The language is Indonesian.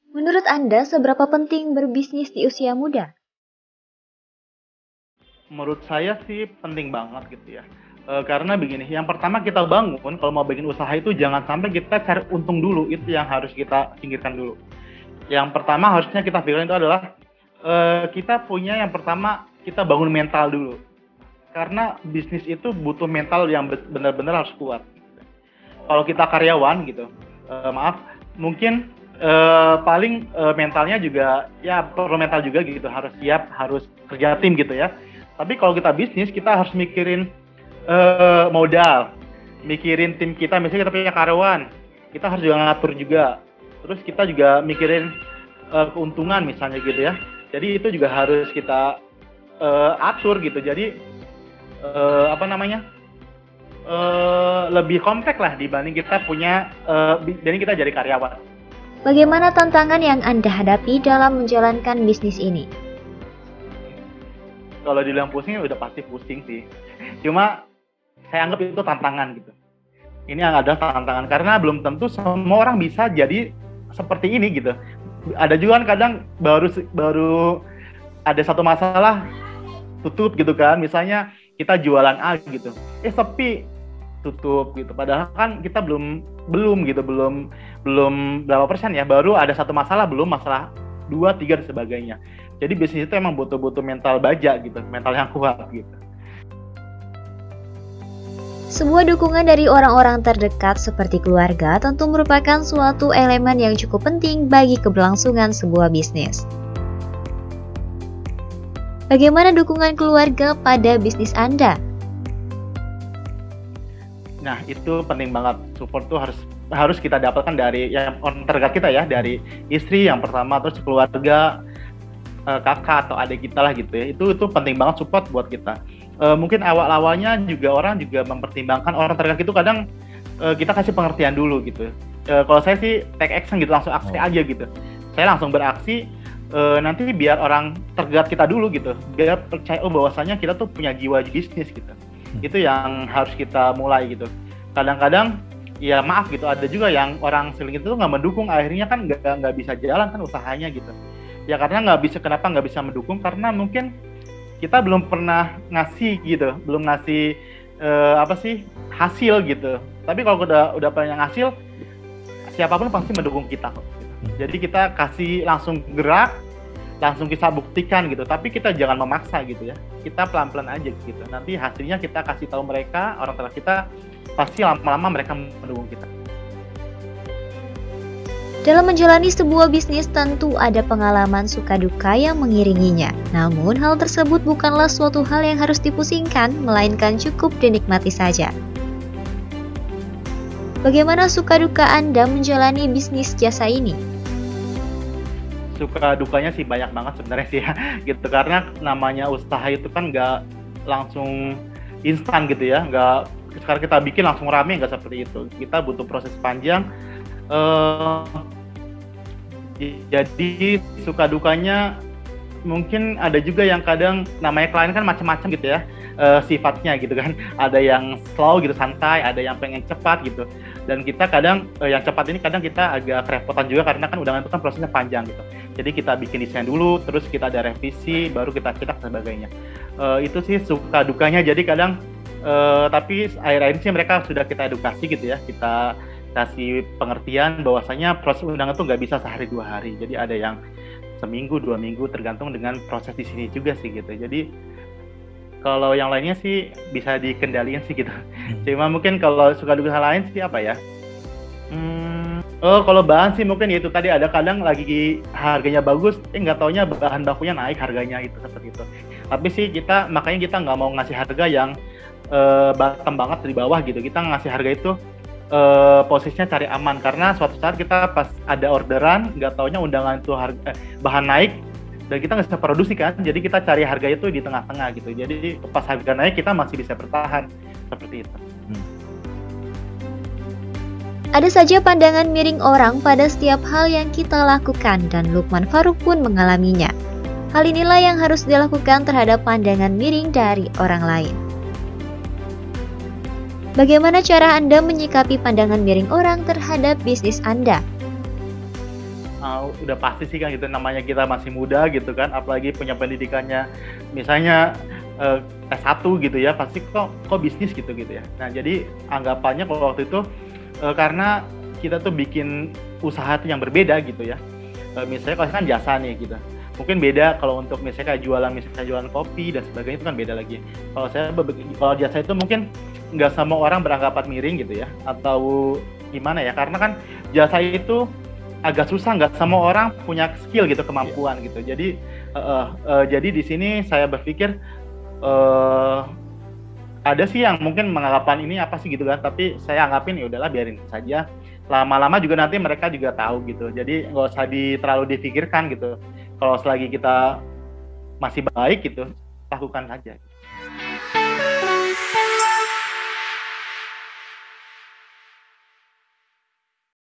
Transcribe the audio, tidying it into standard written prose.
Menurut Anda, seberapa penting berbisnis di usia muda? Menurut saya sih penting banget gitu ya. Karena begini, yang pertama kita bangun kalau mau bikin usaha itu jangan sampai kita cari untung dulu, itu yang harus kita singkirkan dulu. Yang pertama harusnya kita pikirin itu adalah kita punya yang pertama kita bangun mental dulu. Karena bisnis itu butuh mental yang benar-benar harus kuat. Kalau kita karyawan gitu, mungkin paling mentalnya juga ya perlu mental juga gitu, harus siap, harus kerja tim gitu ya. Tapi kalau kita bisnis, kita harus mikirin modal, mikirin tim kita, misalnya kita punya karyawan, kita harus juga ngatur juga. Terus kita juga mikirin keuntungan misalnya gitu ya. Jadi itu juga harus kita atur gitu. Jadi lebih kompleks lah dibanding kita punya dibanding kita jadi karyawan. Bagaimana tantangan yang Anda hadapi dalam menjalankan bisnis ini? Kalau dibilang pusing udah pasti pusing sih. Cuma saya anggap itu tantangan gitu. Ini yang ada tantangan karena belum tentu semua orang bisa jadi seperti ini gitu. Ada juga kan kadang baru ada satu masalah tutup gitu kan. Misalnya kita jualan A gitu. Sepi, tutup gitu. Padahal kan kita belum berapa persen ya, baru ada satu masalah, belum masalah 2, 3 dan sebagainya. Jadi bisnis itu emang butuh mental baja gitu, mental yang kuat gitu. Sebuah dukungan dari orang-orang terdekat seperti keluarga tentu merupakan suatu elemen yang cukup penting bagi keberlangsungan sebuah bisnis. Bagaimana dukungan keluarga pada bisnis Anda? Nah, itu penting banget. Support tuh harus kita dapatkan dari yang orang terdekat kita ya, dari istri yang pertama, terus keluarga, kakak atau adik kita lah gitu ya. Itu penting banget support buat kita. Mungkin awalnya juga orang juga mempertimbangkan, orang terdekat itu kadang kita kasih pengertian dulu gitu. Kalau saya sih take action gitu, langsung aksi aja gitu. Saya langsung beraksi, nanti biar orang terdekat kita dulu gitu, biar percaya bahwasanya kita tuh punya jiwa bisnis gitu. Itu yang harus kita mulai gitu. Kadang-kadang ya maaf gitu, ada juga yang orang seling itu nggak mendukung, akhirnya kan nggak bisa jalan kan usahanya gitu. Ya karena kenapa nggak bisa mendukung, karena mungkin kita belum pernah ngasih gitu, belum ngasih hasil gitu. Tapi kalau udah pernah ngasih, siapapun pasti mendukung kita kok. Gitu. Jadi kita kasih langsung gerak, langsung kita buktikan gitu. Tapi kita jangan memaksa gitu ya. Kita pelan-pelan aja gitu. Nanti hasilnya kita kasih tahu mereka, orang terdekat kita, pasti lama-lama mereka mendukung kita. Dalam menjalani sebuah bisnis tentu ada pengalaman suka duka yang mengiringinya. Namun hal tersebut bukanlah suatu hal yang harus dipusingkan, melainkan cukup dinikmati saja. Bagaimana suka duka Anda menjalani bisnis jasa ini? Suka dukanya sih banyak banget sebenarnya sih ya, gitu. Karena namanya usaha itu kan nggak langsung instan gitu ya, nggak sekarang kita bikin langsung rame, nggak seperti itu. Kita butuh proses panjang. Jadi suka dukanya mungkin ada juga yang kadang namanya klien kan macam-macam gitu ya, sifatnya gitu kan. Ada yang slow gitu, santai, ada yang pengen cepat gitu. Dan kita kadang yang cepat ini kadang kita agak kerepotan juga karena kan undangan itu kan prosesnya panjang gitu. Jadi kita bikin desain dulu, terus kita ada revisi, baru kita cetak dan sebagainya. Itu sih suka dukanya. Jadi kadang tapi akhir-akhir ini sih mereka sudah kita edukasi gitu ya, kita kasih pengertian bahwasanya proses undangan itu nggak bisa sehari 2 hari. Jadi ada yang seminggu 2 minggu tergantung dengan proses di sini juga sih gitu. Jadi kalau yang lainnya sih bisa dikendalikan sih gitu. Cuma mungkin kalau suka duka hal lain sih apa ya? Kalau bahan sih mungkin itu tadi ada kadang lagi harganya bagus, nggak taunya bahan bakunya naik harganya, itu seperti itu. Tapi sih makanya kita nggak mau ngasih harga yang bottom banget di bawah gitu. Kita ngasih harga itu posisinya cari aman, karena suatu saat kita pas ada orderan nggak taunya undangan itu bahan naik dan kita nggak bisa produksi kan, jadi kita cari harga itu di tengah-tengah gitu. Jadi pas harga naik kita masih bisa bertahan seperti itu. Ada saja pandangan miring orang pada setiap hal yang kita lakukan, dan Lukman Faruk pun mengalaminya. Hal inilah yang harus dilakukan terhadap pandangan miring dari orang lain. Bagaimana cara Anda menyikapi pandangan miring orang terhadap bisnis Anda? udah pasti sih kan gitu, namanya kita masih muda gitu kan, apalagi punya pendidikannya misalnya S1 gitu ya, pasti kok bisnis gitu ya. Nah jadi anggapannya kalau waktu itu karena kita tuh bikin usaha tuh yang berbeda gitu ya. Misalnya kalau kan jasa nih gitu, mungkin beda kalau untuk misalnya kayak misalnya jualan kopi dan sebagainya, itu kan beda lagi. Kalau jasa itu mungkin nggak semua orang beranggapan miring gitu ya, atau gimana ya, karena kan jasa itu agak susah, nggak semua orang punya skill gitu, kemampuan gitu. Jadi jadi di sini saya berpikir ada sih yang mungkin menganggapan ini apa sih gitu kan, tapi saya anggapin ya udahlah, biarin saja. Lama-lama juga nanti mereka juga tahu gitu. Jadi nggak usah terlalu dipikirkan gitu. Kalau selagi kita masih baik gitu, lakukan aja.